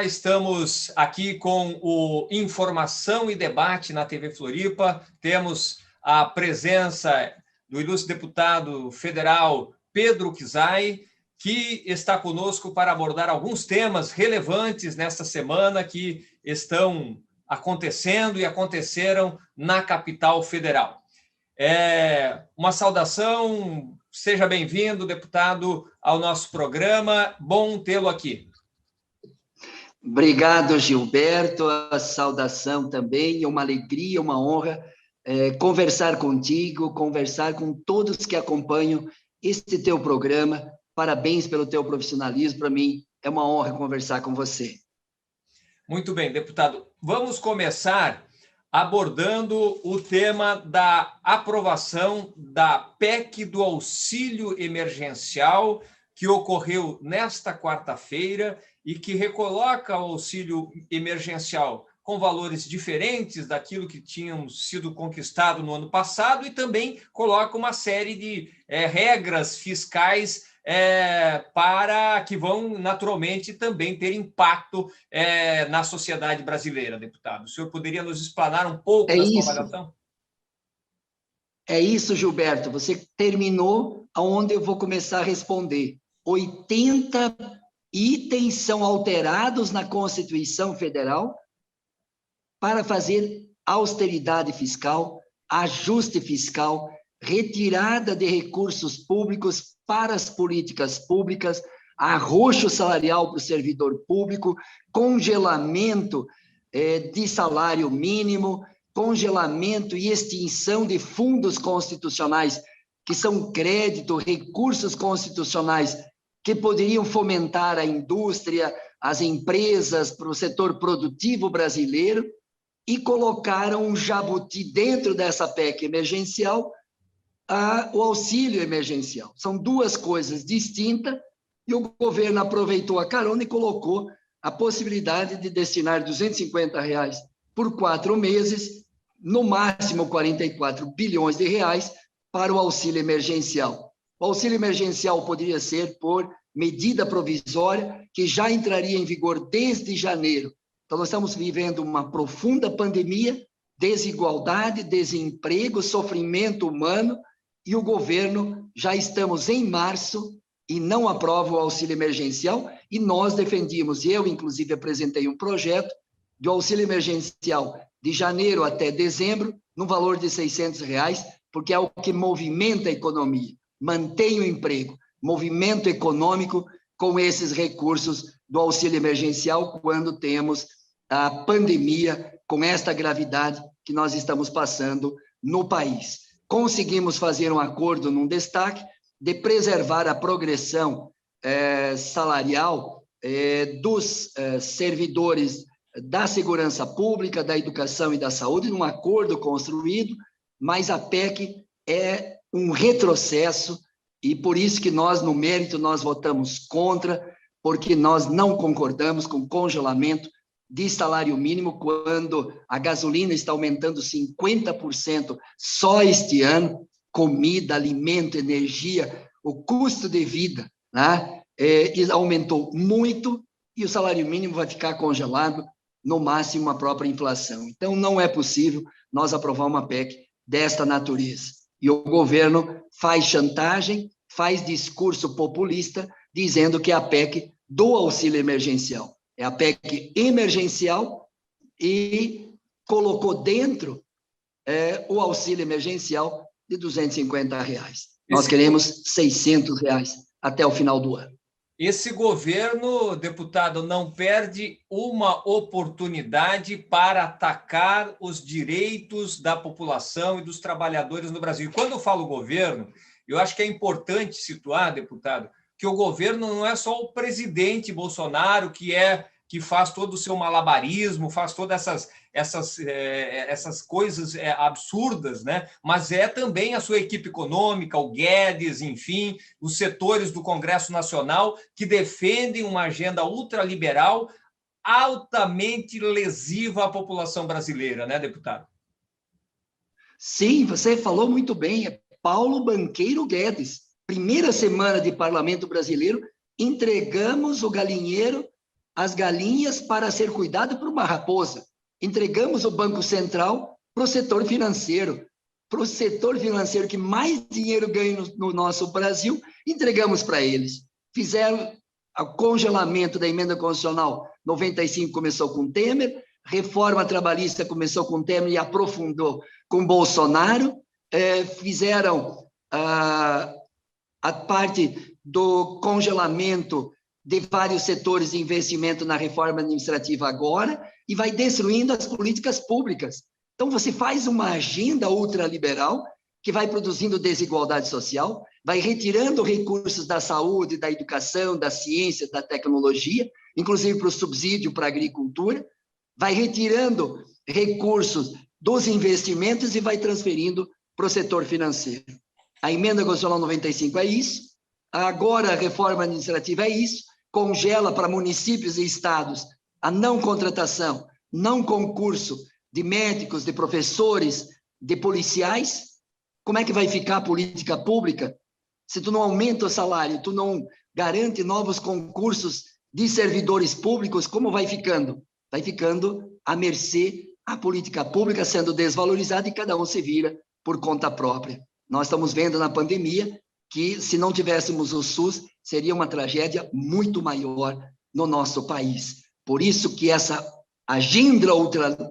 estamos aqui com o Informação e Debate na TV Floripa. Temos a presença do ilustre deputado federal Pedro Kizai, que está conosco para abordar alguns temas relevantes nesta semana que estão acontecendo e aconteceram na capital federal. Uma saudação, seja bem-vindo, deputado, ao nosso programa. Bom tê-lo aqui. Obrigado, Gilberto. A saudação também. É uma alegria, uma honra conversar contigo, conversar com todos que acompanham este teu programa. Parabéns pelo teu profissionalismo. Para mim, é uma honra conversar com você. Muito bem, deputado. Vamos começar abordando o tema da aprovação da PEC do auxílio emergencial, que ocorreu nesta quarta-feira e que recoloca o auxílio emergencial com valores diferentes daquilo que tinham sido conquistado no ano passado e também coloca uma série de regras fiscais para que vão naturalmente também ter impacto na sociedade brasileira, deputado. O senhor poderia nos explanar um pouco da sua avaliação? É isso, Gilberto. Você terminou aonde eu vou começar a responder. 80 itens são alterados na Constituição Federal para fazer austeridade fiscal, ajuste fiscal, retirada de recursos públicos para as políticas públicas, arroxo salarial para o servidor público, congelamento de salário mínimo, congelamento e extinção de fundos constitucionais, que são crédito, recursos constitucionais que poderiam fomentar a indústria, as empresas, para o setor produtivo brasileiro, e colocaram um jabuti dentro dessa PEC emergencial, o auxílio emergencial. São duas coisas distintas, e o governo aproveitou a carona e colocou a possibilidade de destinar R$250 por 4 meses, no máximo 44 bilhões de reais, para o auxílio emergencial. O auxílio emergencial poderia ser por medida provisória, que já entraria em vigor desde janeiro. Então, nós estamos vivendo uma profunda pandemia, desigualdade, desemprego, sofrimento humano, e o governo, já estamos em março, e não aprova o auxílio emergencial, e nós defendimos, e eu, inclusive, apresentei um projeto de auxílio emergencial de janeiro até dezembro, no valor de R$600, porque é o que movimenta a economia, mantém o emprego, movimento econômico com esses recursos do auxílio emergencial quando temos a pandemia com esta gravidade que nós estamos passando no país. Conseguimos fazer um acordo num destaque de preservar a progressão salarial dos servidores da segurança pública, da educação e da saúde, num acordo construído, mas a PEC é um retrocesso, e por isso que nós, no mérito, nós votamos contra, porque nós não concordamos com o congelamento de salário mínimo quando a gasolina está aumentando 50% só este ano, comida, alimento, energia, o custo de vida, né? Aumentou muito, e o salário mínimo vai ficar congelado, no máximo a própria inflação. Então, não é possível nós aprovar uma PEC desta natureza. E o governo faz chantagem, faz discurso populista, dizendo que é a PEC do auxílio emergencial. É a PEC emergencial e colocou dentro o auxílio emergencial de R$250. Nós queremos R$600 até o final do ano. Esse governo, deputado, não perde uma oportunidade para atacar os direitos da população e dos trabalhadores no Brasil. E quando eu falo governo, eu acho que é importante situar, deputado, que o governo não é só o presidente Bolsonaro que faz todo o seu malabarismo, faz todas essas coisas absurdas, né? Mas é também a sua equipe econômica, o Guedes, enfim, os setores do Congresso Nacional que defendem uma agenda ultraliberal altamente lesiva à população brasileira, né, deputado? Sim, você falou muito bem, é Paulo Banqueiro Guedes. Primeira semana de parlamento brasileiro, entregamos o galinheiro as galinhas para ser cuidado por uma raposa. Entregamos o Banco Central para o setor financeiro. Para o setor financeiro que mais dinheiro ganha no nosso Brasil, entregamos para eles. Fizeram o congelamento da emenda constitucional 95, começou com Temer, reforma trabalhista começou com Temer e aprofundou com Bolsonaro, fizeram a parte do congelamento de vários setores de investimento na reforma administrativa agora, e vai destruindo as políticas públicas. Então, você faz uma agenda ultraliberal que vai produzindo desigualdade social, vai retirando recursos da saúde, da educação, da ciência, da tecnologia, inclusive para o subsídio para a agricultura, vai retirando recursos dos investimentos e vai transferindo para o setor financeiro. A emenda constitucional 95 é isso, agora a reforma administrativa é isso, congela para municípios e estados a não contratação, não concurso de médicos, de professores, de policiais. Como é que vai ficar a política pública se tu não aumenta o salário, tu não garante novos concursos de servidores públicos? Como vai ficando? Vai ficando à mercê a política pública sendo desvalorizada e cada um se vira por conta própria. Nós estamos vendo na pandemia que, se não tivéssemos o SUS, seria uma tragédia muito maior no nosso país. Por isso que essa agenda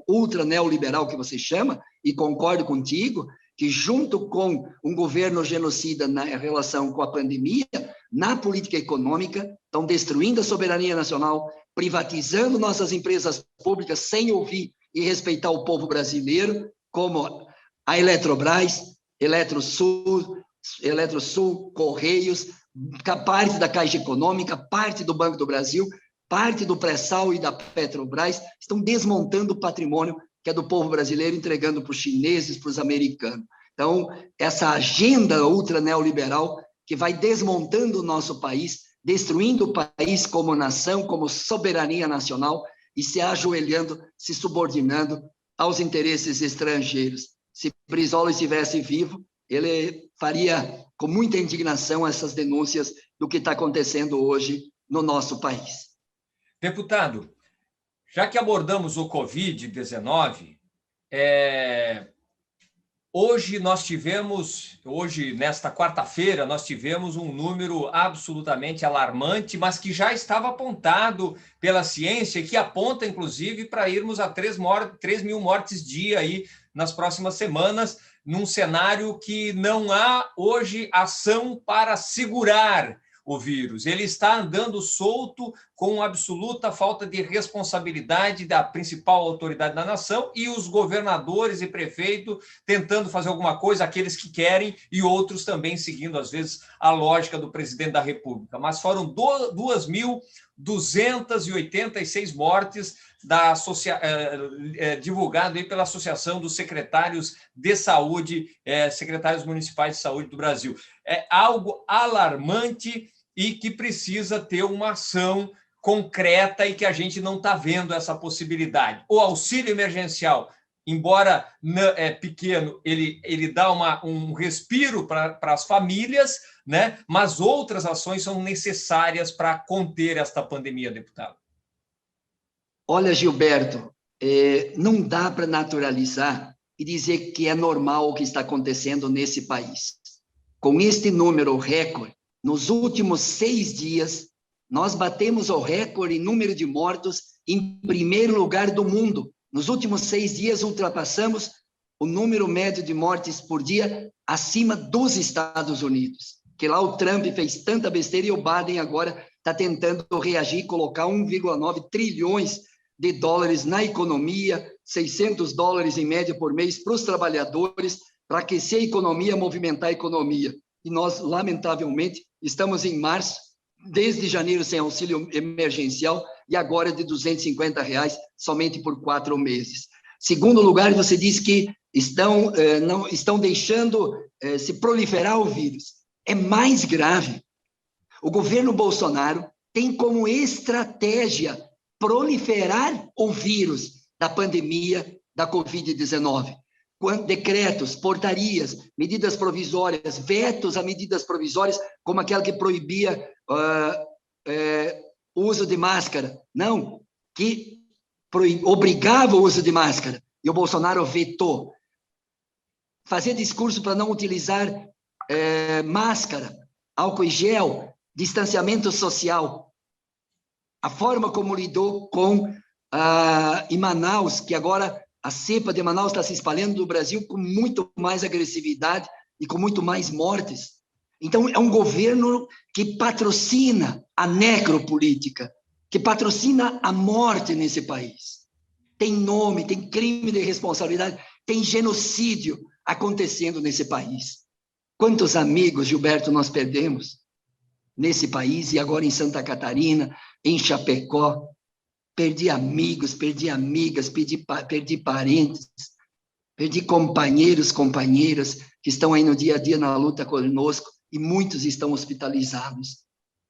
ultra neoliberal que você chama, e concordo contigo, que junto com um governo genocida na relação com a pandemia, na política econômica, estão destruindo a soberania nacional, privatizando nossas empresas públicas sem ouvir e respeitar o povo brasileiro, como a Eletrobras, Eletrosul, Correios, parte da Caixa Econômica, parte do Banco do Brasil, parte do pré-sal e da Petrobras, estão desmontando o patrimônio que é do povo brasileiro, entregando para os chineses, para os americanos. Então, essa agenda ultra neoliberal que vai desmontando o nosso país, destruindo o país como nação, como soberania nacional, e se ajoelhando, se subordinando aos interesses estrangeiros. Se Brizola estivesse vivo, ele faria com muita indignação essas denúncias do que está acontecendo hoje no nosso país. Deputado, já que abordamos o Covid-19, nesta quarta-feira, nós tivemos um número absolutamente alarmante, mas que já estava apontado pela ciência e que aponta, inclusive, para irmos a 3 mil mortes dia aí nas próximas semanas, num cenário que não há hoje ação para segurar o vírus. Ele está andando solto com absoluta falta de responsabilidade da principal autoridade da nação e os governadores e prefeitos tentando fazer alguma coisa, aqueles que querem, e outros também seguindo, às vezes, a lógica do presidente da República. Mas foram 2.286 mortes divulgado aí pela Associação dos Secretários de Saúde, secretários municipais de saúde do Brasil. É algo alarmante e que precisa ter uma ação concreta e que a gente não está vendo essa possibilidade. O auxílio emergencial, embora pequeno, ele dá um respiro para as famílias, né? Mas outras ações são necessárias para conter esta pandemia, deputado. Olha, Gilberto, não dá para naturalizar e dizer que é normal o que está acontecendo nesse país. Com este número recorde, nos últimos 6 dias, nós batemos o recorde em número de mortos em primeiro lugar do mundo. Nos últimos 6 dias, ultrapassamos o número médio de mortes por dia acima dos Estados Unidos. Que lá o Trump fez tanta besteira e o Biden agora está tentando reagir e colocar 1,9 trilhões de dólares na economia, 600 dólares em média por mês para os trabalhadores, para aquecer a economia, movimentar a economia. E nós, lamentavelmente, estamos em março, desde janeiro sem auxílio emergencial, e agora de R$250 somente por 4 meses. Segundo lugar, você diz que não estão deixando se proliferar o vírus. É mais grave. O governo Bolsonaro tem como estratégia proliferar o vírus da pandemia da Covid-19. Decretos, portarias, medidas provisórias, vetos a medidas provisórias, como aquela que proibia o uso de máscara. Não, que obrigava o uso de máscara. E o Bolsonaro vetou. Fazer discurso para não utilizar máscara, álcool em gel, distanciamento social. A forma como lidou com em Manaus, que agora a cepa de Manaus está se espalhando no Brasil com muito mais agressividade e com muito mais mortes. Então, é um governo que patrocina a necropolítica, que patrocina a morte nesse país. Tem nome, tem crime de responsabilidade, tem genocídio acontecendo nesse país. Quantos amigos, Gilberto, nós perdemos nesse país e agora em Santa Catarina, em Chapecó? Perdi amigos, perdi amigas, perdi parentes, perdi companheiros, companheiras que estão aí no dia a dia na luta conosco e muitos estão hospitalizados.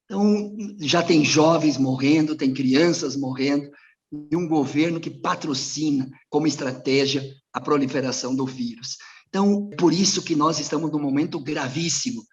Então, já tem jovens morrendo, tem crianças morrendo, e um governo que patrocina como estratégia a proliferação do vírus. Então, por isso que nós estamos num momento gravíssimo.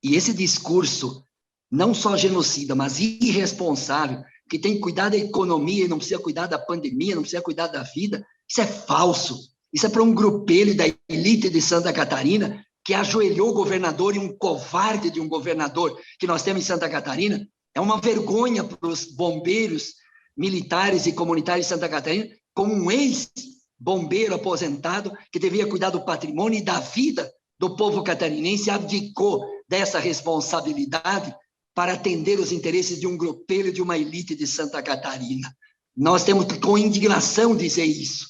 E esse discurso, não só genocida, mas irresponsável, que tem que cuidar da economia e não precisa cuidar da pandemia, não precisa cuidar da vida, isso é falso. Isso é para um grupelho da elite de Santa Catarina que ajoelhou o governador e um covarde de um governador que nós temos em Santa Catarina. É uma vergonha para os bombeiros militares e comunitários de Santa Catarina, como um ex-bombeiro aposentado que devia cuidar do patrimônio e da vida do povo catarinense, abdicou dessa responsabilidade para atender os interesses de um grupelho, de uma elite de Santa Catarina. Nós temos que, com indignação, dizer isso.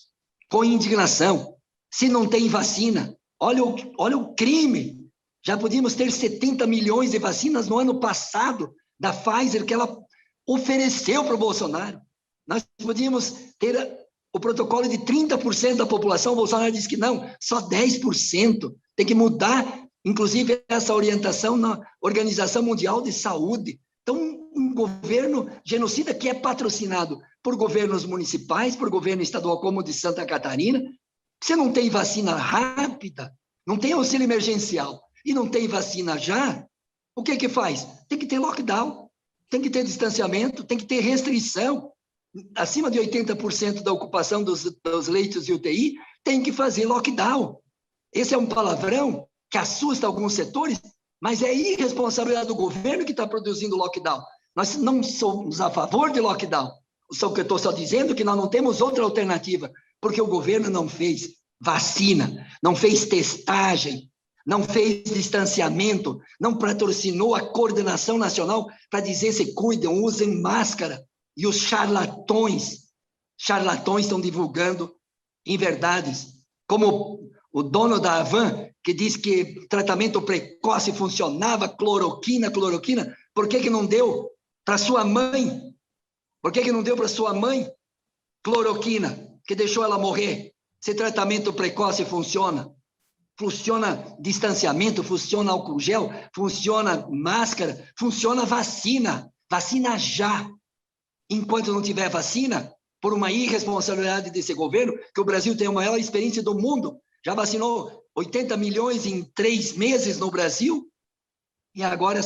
Com indignação. Se não tem vacina, olha o crime. Já podíamos ter 70 milhões de vacinas no ano passado, da Pfizer, que ela ofereceu para o Bolsonaro. Nós podíamos ter o protocolo de 30% da população, o Bolsonaro disse que não, só 10%. Tem que mudar, inclusive, essa orientação na Organização Mundial de Saúde. Então, um governo genocida que é patrocinado por governos municipais, por governo estadual como o de Santa Catarina. Você não tem vacina rápida, não tem auxílio emergencial e não tem vacina já, o que faz? Tem que ter lockdown, tem que ter distanciamento, tem que ter restrição. Acima de 80% da ocupação dos leitos de UTI, tem que fazer lockdown. Esse é um palavrão que assusta alguns setores, mas é irresponsabilidade do governo que está produzindo lockdown. Nós não somos a favor de lockdown. Só que eu estou só dizendo que nós não temos outra alternativa, porque o governo não fez vacina, não fez testagem, não fez distanciamento, não patrocinou a coordenação nacional para dizer se cuidem, usem máscara. E os charlatões estão divulgando inverdades, como o dono da Avan, que diz que tratamento precoce funcionava, cloroquina, por que não deu para sua mãe? Por que não deu para sua mãe cloroquina, que deixou ela morrer? Se tratamento precoce funciona distanciamento, funciona álcool gel, funciona máscara, funciona vacina já. Enquanto não tiver vacina, por uma irresponsabilidade desse governo, que o Brasil tem a maior experiência do mundo, já vacinou 80 milhões em 3 meses no Brasil, e agora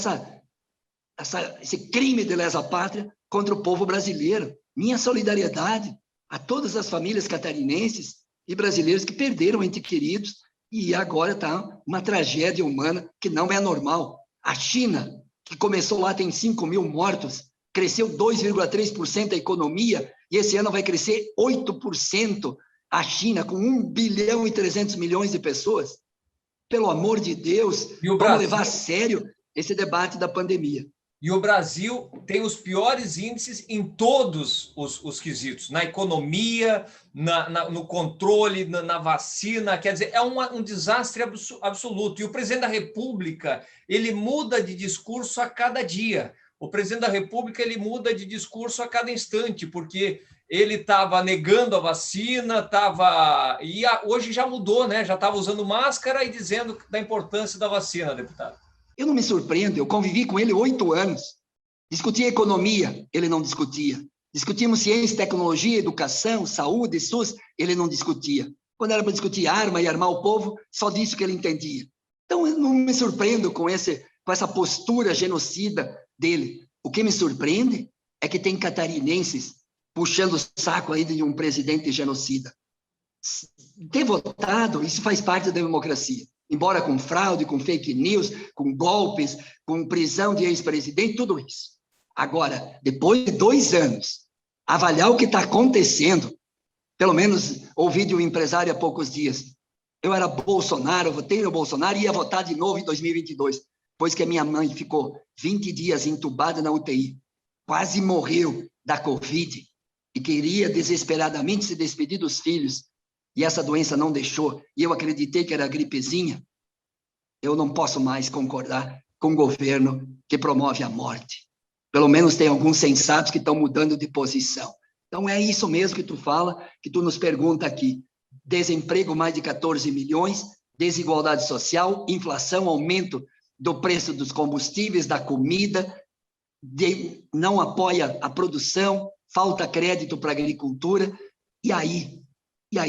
esse crime de lesa-pátria contra o povo brasileiro. Minha solidariedade a todas as famílias catarinenses e brasileiros que perderam entes queridos, e agora está uma tragédia humana que não é normal. A China, que começou lá, tem 5 mil mortos, cresceu 2,3% a economia, e esse ano vai crescer 8%. A China, com 1 bilhão e 300 milhões de pessoas. Pelo amor de Deus, vamos levar a sério esse debate da pandemia. E o Brasil tem os piores índices em todos os quesitos, na economia, no controle, na vacina, quer dizer, é um desastre absoluto. E o presidente da República, ele muda de discurso a cada dia. O presidente da República, ele muda de discurso a cada instante, porque ele estava negando a vacina, hoje já mudou, né? Já estava usando máscara e dizendo da importância da vacina, deputado. Eu não me surpreendo, eu convivi com ele 8 anos. Discutia economia, ele não discutia. Discutíamos ciência, tecnologia, educação, saúde, SUS, ele não discutia. Quando era para discutir arma e armar o povo, só disso que ele entendia. Então, eu não me surpreendo com essa postura genocida dele. O que me surpreende é que tem catarinenses puxando o saco aí de um presidente genocida. Ter votado, isso faz parte da democracia. Embora com fraude, com fake news, com golpes, com prisão de ex-presidente, tudo isso. Agora, depois de 2 anos, avaliar o que está acontecendo, pelo menos ouvi de um empresário há poucos dias, eu era Bolsonaro, eu votei no Bolsonaro e ia votar de novo em 2022, pois que a minha mãe ficou 20 dias entubada na UTI, quase morreu da Covid, e queria desesperadamente se despedir dos filhos, e essa doença não deixou, e eu acreditei que era gripezinha. Eu não posso mais concordar com um governo que promove a morte. Pelo menos tem alguns sensatos que estão mudando de posição. Então, é isso mesmo que tu fala, que tu nos pergunta aqui. Desemprego mais de 14 milhões, desigualdade social, inflação, aumento do preço dos combustíveis, da comida, não apoia a produção, falta crédito para a agricultura, e aí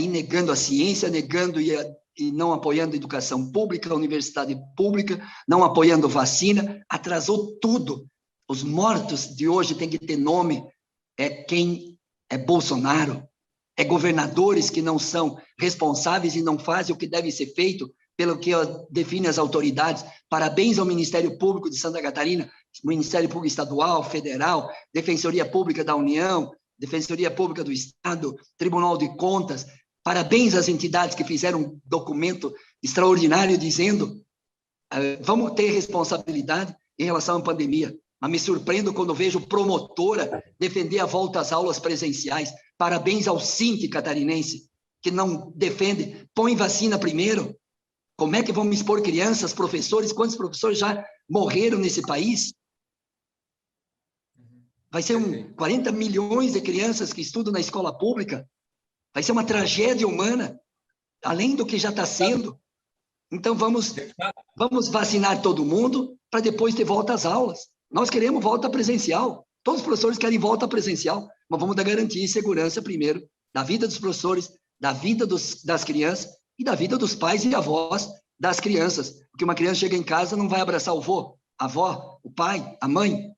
negando a ciência, negando e não apoiando a educação pública, a universidade pública, não apoiando vacina, atrasou tudo. Os mortos de hoje têm que ter nome, quem é Bolsonaro, governadores que não são responsáveis e não fazem o que deve ser feito pelo que define as autoridades. Parabéns ao Ministério Público de Santa Catarina, Ministério Público Estadual, Federal, Defensoria Pública da União, Defensoria Pública do Estado, Tribunal de Contas. Parabéns às entidades que fizeram um documento extraordinário dizendo vamos ter responsabilidade em relação à pandemia. Mas me surpreendo quando vejo promotora defender a volta às aulas presenciais. Parabéns ao Sinte catarinense, que não defende. Põe vacina primeiro. Como é que vamos expor crianças, professores? Quantos professores já morreram nesse país? Vai ser 40 milhões de crianças que estudam na escola pública. Vai ser uma tragédia humana, além do que já está sendo. Então, vamos vacinar todo mundo para depois ter volta às aulas. Nós queremos volta presencial. Todos os professores querem volta presencial, mas vamos dar garantia e segurança primeiro da vida dos professores, da vida das crianças e da vida dos pais e avós das crianças. Porque uma criança chega em casa, não vai abraçar o vô, a avó, o pai, a mãe.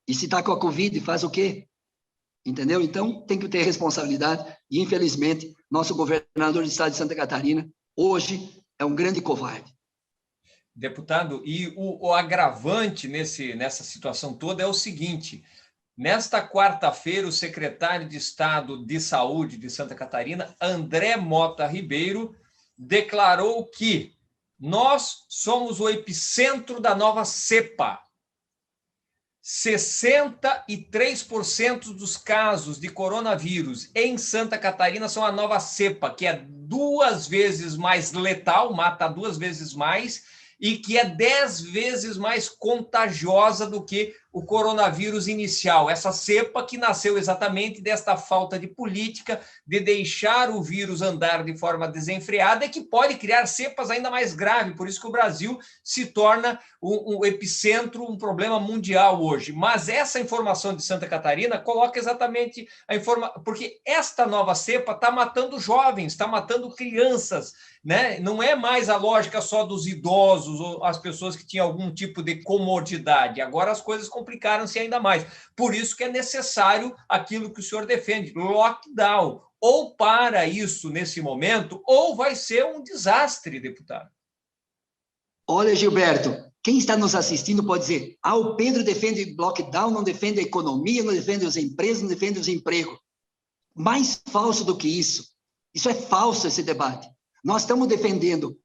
E se está com a Covid, faz o quê? Entendeu? Então, tem que ter responsabilidade. E, infelizmente, nosso governador do estado de Santa Catarina, hoje, é um grande covarde. Deputado, e o agravante nessa situação toda é o seguinte: nesta quarta-feira, o secretário de Estado de Saúde de Santa Catarina, André Mota Ribeiro, declarou que nós somos o epicentro da nova cepa. 63% dos casos de coronavírus em Santa Catarina são a nova cepa, que é 2 vezes mais letal, mata 2 vezes mais, e que é 10 vezes mais contagiosa do que o coronavírus inicial. Essa cepa que nasceu exatamente desta falta de política, de deixar o vírus andar de forma desenfreada, e que pode criar cepas ainda mais graves. Por isso que o Brasil se torna um epicentro, um problema mundial hoje. Mas essa informação de Santa Catarina coloca exatamente a informação, porque esta nova cepa está matando jovens, está matando crianças, né? Não é mais a lógica só dos idosos ou as pessoas que tinham algum tipo de comorbidade. Agora as coisas complicaram-se ainda mais. Por isso que é necessário aquilo que o senhor defende, lockdown. Ou para isso nesse momento, ou vai ser um desastre, deputado. Olha, Gilberto, quem está nos assistindo pode dizer: o Pedro defende lockdown, não defende a economia, não defende as empresas, não defende os empregos. Mais falso do que isso. Isso é falso, esse debate. Nós estamos defendendo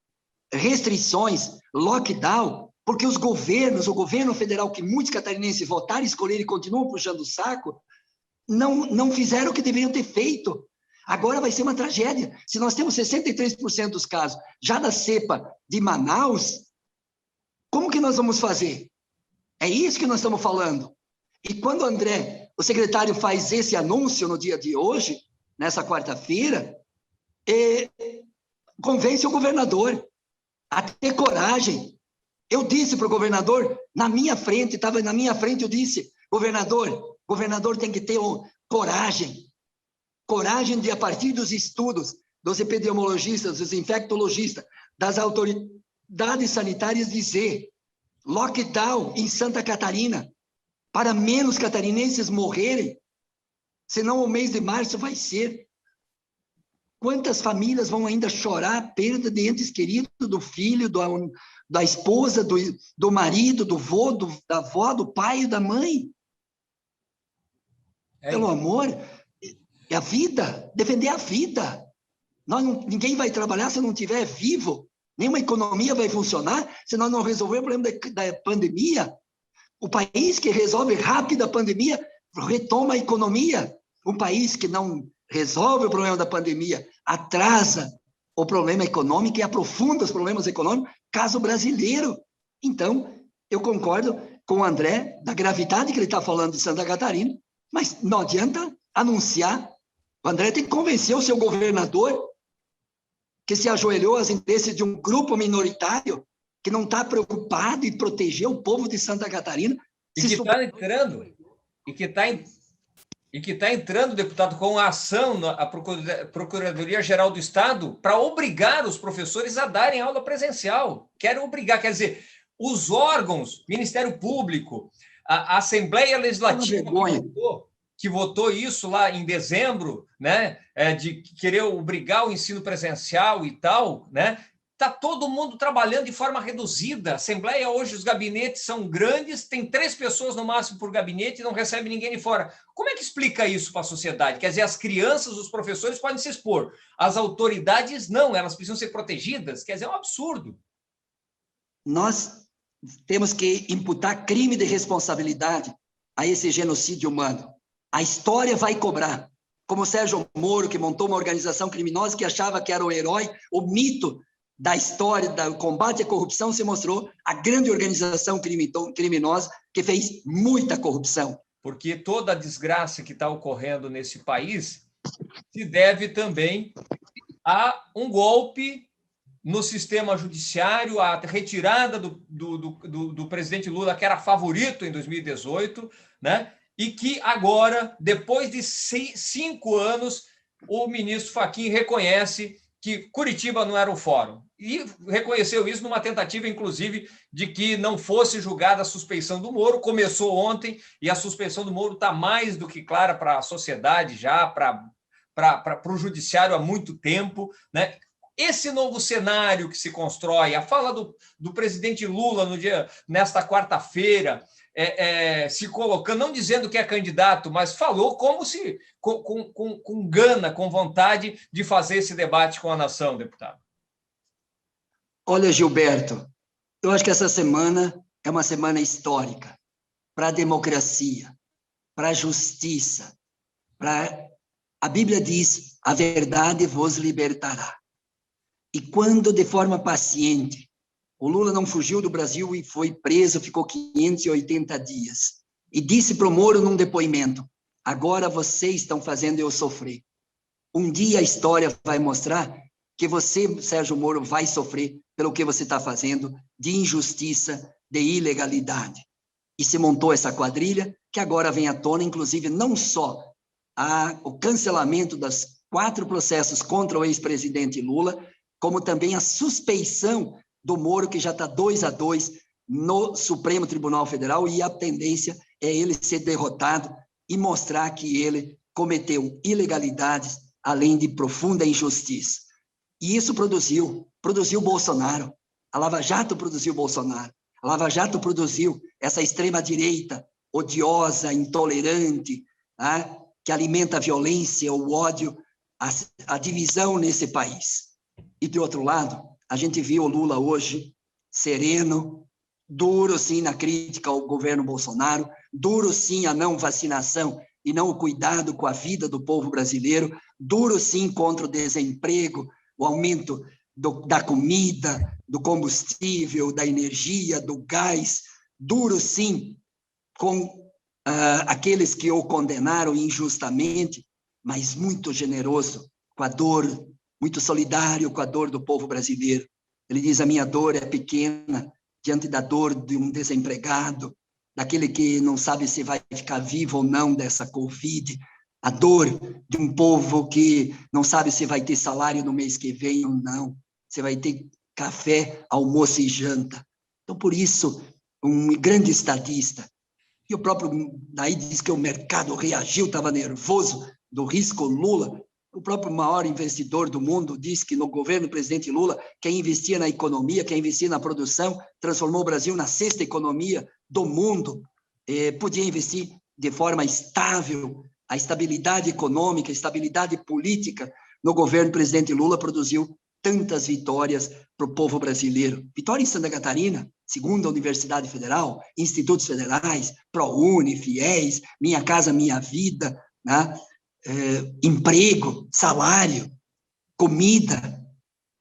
restrições, lockdown, porque os governos, o governo federal, que muitos catarinenses votaram, escolheram e continuam puxando o saco, não fizeram o que deveriam ter feito. Agora vai ser uma tragédia. Se nós temos 63% dos casos já da cepa de Manaus, como que nós vamos fazer? É isso que nós estamos falando. E quando o André, o secretário, faz esse anúncio no dia de hoje, nessa quarta-feira, convence o governador a ter coragem. Eu disse para o governador, na minha frente, estava na minha frente, eu disse: governador tem que ter coragem de, a partir dos estudos dos epidemiologistas, dos infectologistas, das autoridades sanitárias, dizer lockdown em Santa Catarina. para menos catarinenses morrerem, senão o mês de março vai ser. Quantas famílias vão ainda chorar a perda de entes queridos, do filho, da esposa, do marido, do vô, da avó, do pai e da mãe? Pelo amor, é a vida, defender a vida. Ninguém vai trabalhar se não estiver vivo, nenhuma economia vai funcionar se nós não resolvermos o problema da pandemia. O país que resolve rápido a pandemia retoma a economia. Um país que não resolve o problema da pandemia atrasa o problema econômico e aprofunda os problemas econômicos, caso brasileiro. Então, eu concordo com o André, da gravidade que ele está falando de Santa Catarina, mas não adianta anunciar. O André tem que convencer o seu governador que se ajoelhou aos interesses de um grupo minoritário que não está preocupado em proteger o povo de Santa Catarina. E que está entrando, deputado, com a ação na Procuradoria-Geral do Estado para obrigar os professores a darem aula presencial. Querem obrigar, quer dizer, os órgãos, Ministério Público, a Assembleia Legislativa que votou isso lá em dezembro, né, de querer obrigar o ensino presencial e tal, né? Está todo mundo trabalhando de forma reduzida. A Assembleia hoje, os gabinetes são grandes, tem 3 pessoas no máximo por gabinete e não recebe ninguém de fora. Como é que explica isso para a sociedade? Quer dizer, as crianças, os professores podem se expor, as autoridades não, elas precisam ser protegidas. Quer dizer, é um absurdo. Nós temos que imputar crime de responsabilidade a esse genocídio humano. A história vai cobrar. Como o Sérgio Moro, que montou uma organização criminosa que achava que era o herói, o mito da história do combate à corrupção se mostrou a grande organização criminosa que fez muita corrupção. Porque toda a desgraça que está ocorrendo nesse país se deve também a um golpe no sistema judiciário, a retirada do presidente Lula, que era favorito em 2018, né? E que agora, depois de 5 anos, o ministro Fachin reconhece que Curitiba não era o fórum. E reconheceu isso numa tentativa, inclusive, de que não fosse julgada a suspeição do Moro. Começou ontem e a suspeição do Moro está mais do que clara para a sociedade já, para o judiciário há muito tempo, né? Esse novo cenário que se constrói, a fala do presidente Lula nesta quarta-feira, se colocando, não dizendo que é candidato, mas falou como se com gana, com vontade de fazer esse debate com a nação, deputado. Olha, Gilberto, eu acho que essa semana é uma semana histórica para a democracia, para a justiça, a Bíblia diz, a verdade vos libertará. E quando, de forma paciente, o Lula não fugiu do Brasil e foi preso, ficou 580 dias, e disse para o Moro num depoimento, agora vocês estão fazendo eu sofrer. Um dia a história vai mostrar que você, Sérgio Moro, vai sofrer pelo que você está fazendo de injustiça, de ilegalidade. E se montou essa quadrilha, que agora vem à tona, inclusive, não só o cancelamento das 4 processos contra o ex-presidente Lula, como também a suspeição do Moro, que já está 2-2 no Supremo Tribunal Federal, e a tendência é ele ser derrotado e mostrar que ele cometeu ilegalidades, além de profunda injustiça. E isso produziu Bolsonaro. A Lava Jato produziu Bolsonaro. A Lava Jato produziu essa extrema-direita odiosa, intolerante, né, que alimenta a violência, o ódio, a divisão nesse país. E, de outro lado, a gente viu o Lula hoje sereno, duro, sim, na crítica ao governo Bolsonaro, duro, sim, a não vacinação e não o cuidado com a vida do povo brasileiro, duro, sim, contra o desemprego, o aumento da comida, do combustível, da energia, do gás, duro, sim, com aqueles que o condenaram injustamente, mas muito generoso com a dor, muito solidário com a dor do povo brasileiro. Ele diz, a minha dor é pequena diante da dor de um desempregado, daquele que não sabe se vai ficar vivo ou não dessa Covid, a dor de um povo que não sabe se vai ter salário no mês que vem ou não, se vai ter café, almoço e janta. Então, por isso, um grande estadista E o próprio, daí diz que o mercado reagiu, estava nervoso do risco Lula. O próprio maior investidor do mundo disse que no governo do presidente Lula, quem investia na economia, quem investia na produção, transformou o Brasil na sexta economia do mundo, podia investir de forma estável. A estabilidade econômica, a estabilidade política no governo do presidente Lula produziu tantas vitórias para o povo brasileiro. Vitória em Santa Catarina, segunda Universidade Federal, institutos federais, ProUni, FIES, Minha Casa Minha Vida, né? Emprego, salário, comida,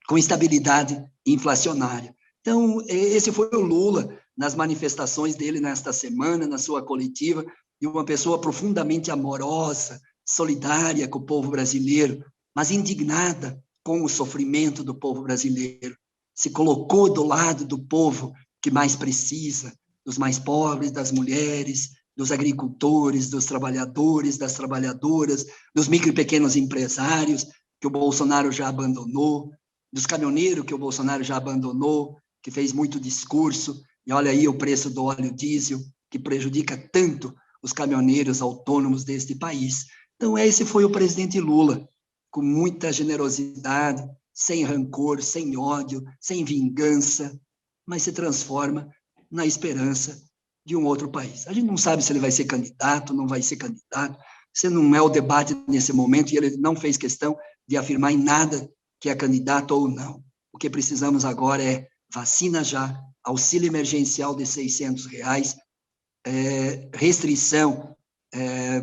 com estabilidade inflacionária. Então, esse foi o Lula nas manifestações dele nesta semana, na sua coletiva, e uma pessoa profundamente amorosa, solidária com o povo brasileiro, mas indignada com o sofrimento do povo brasileiro. Se colocou do lado do povo que mais precisa, dos mais pobres, das mulheres, dos agricultores, dos trabalhadores, das trabalhadoras, dos micro e pequenos empresários, que o Bolsonaro já abandonou, dos caminhoneiros, que o Bolsonaro já abandonou, que fez muito discurso, e olha aí o preço do óleo diesel, que prejudica tanto os caminhoneiros autônomos deste país. Então, esse foi o presidente Lula, com muita generosidade, sem rancor, sem ódio, sem vingança, mas se transforma na esperança de um outro país. A gente não sabe se ele vai ser candidato, não vai ser candidato, se não é o debate nesse momento, e ele não fez questão de afirmar em nada que é candidato ou não. O que precisamos agora é vacina já, auxílio emergencial de R$600, restrição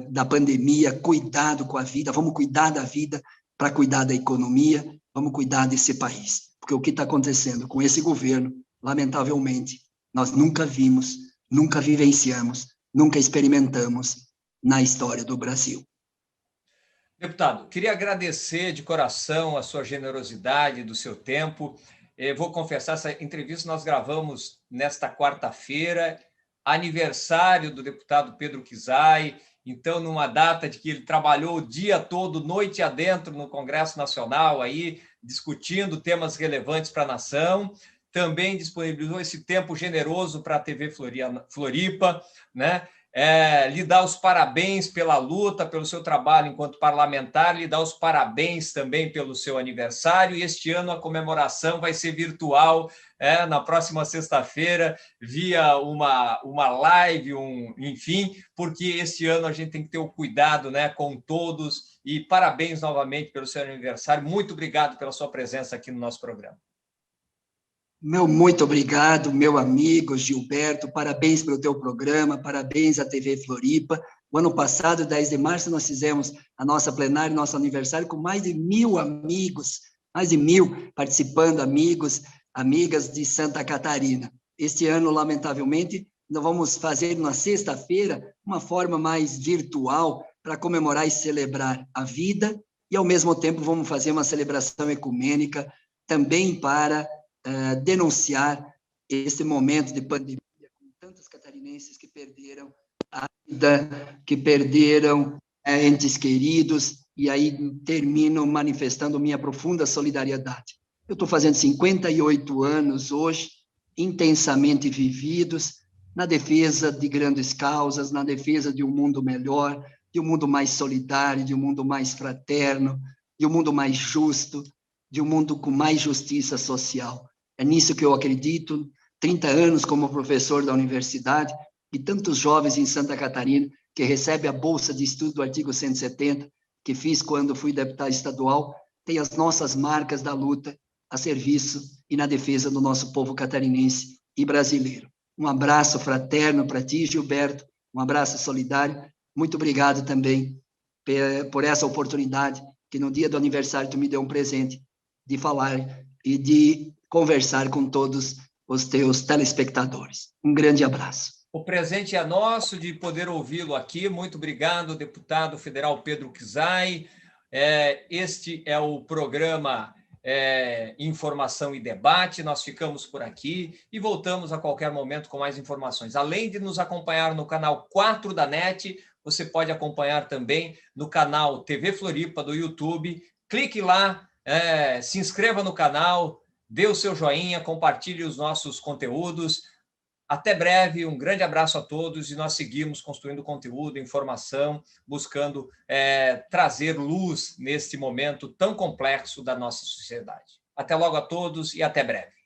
da pandemia, cuidado com a vida, vamos cuidar da vida para cuidar da economia, vamos cuidar desse país. Porque o que está acontecendo com esse governo, lamentavelmente, nós nunca vimos, nunca vivenciamos, nunca experimentamos na história do Brasil. Deputado, queria agradecer de coração a sua generosidade, do seu tempo. Vou confessar, essa entrevista nós gravamos nesta quarta-feira, aniversário do deputado Pedro Kizai, então, numa data de que ele trabalhou o dia todo, noite adentro, no Congresso Nacional, aí, discutindo temas relevantes para a nação. Também disponibilizou esse tempo generoso para a TV Floripa, né? Lhe dar os parabéns pela luta, pelo seu trabalho enquanto parlamentar, lhe dar os parabéns também pelo seu aniversário, e este ano a comemoração vai ser virtual, na próxima sexta-feira, via uma live, enfim, porque este ano a gente tem que ter o cuidado, né, com todos, e parabéns novamente pelo seu aniversário, muito obrigado pela sua presença aqui no nosso programa. Muito obrigado, meu amigo Gilberto, parabéns pelo teu programa, parabéns à TV Floripa. O ano passado, 10 de março, nós fizemos a nossa plenária, nosso aniversário, com mais de 1.000 amigos, mais de 1.000 participando, amigos, amigas de Santa Catarina. Este ano, lamentavelmente, nós vamos fazer na sexta-feira uma forma mais virtual para comemorar e celebrar a vida, e, ao mesmo tempo, vamos fazer uma celebração ecumênica também para denunciar esse momento de pandemia com tantos catarinenses que perderam a vida, que perderam entes queridos, e aí termino manifestando minha profunda solidariedade. Eu estou fazendo 58 anos hoje, intensamente vividos, na defesa de grandes causas, na defesa de um mundo melhor, de um mundo mais solidário, de um mundo mais fraterno, de um mundo mais justo, de um mundo com mais justiça social. É nisso que eu acredito, 30 anos como professor da universidade, e tantos jovens em Santa Catarina que recebem a bolsa de estudo do artigo 170, que fiz quando fui deputado estadual, tem as nossas marcas da luta a serviço e na defesa do nosso povo catarinense e brasileiro. Um abraço fraterno para ti, Gilberto, um abraço solidário. Muito obrigado também por essa oportunidade que no dia do aniversário tu me deu um presente de falar e de conversar com todos os teus telespectadores. Um grande abraço. O presente é nosso de poder ouvi-lo aqui. Muito obrigado, deputado federal Pedro Kizai. Este é o programa Informação e Debate. Nós ficamos por aqui e voltamos a qualquer momento com mais informações. Além de nos acompanhar no canal 4 da NET, você pode acompanhar também no canal TV Floripa do YouTube. Clique lá, se inscreva no canal, dê o seu joinha, compartilhe os nossos conteúdos. Até breve, um grande abraço a todos e nós seguimos construindo conteúdo, informação, buscando trazer luz neste momento tão complexo da nossa sociedade. Até logo a todos e até breve.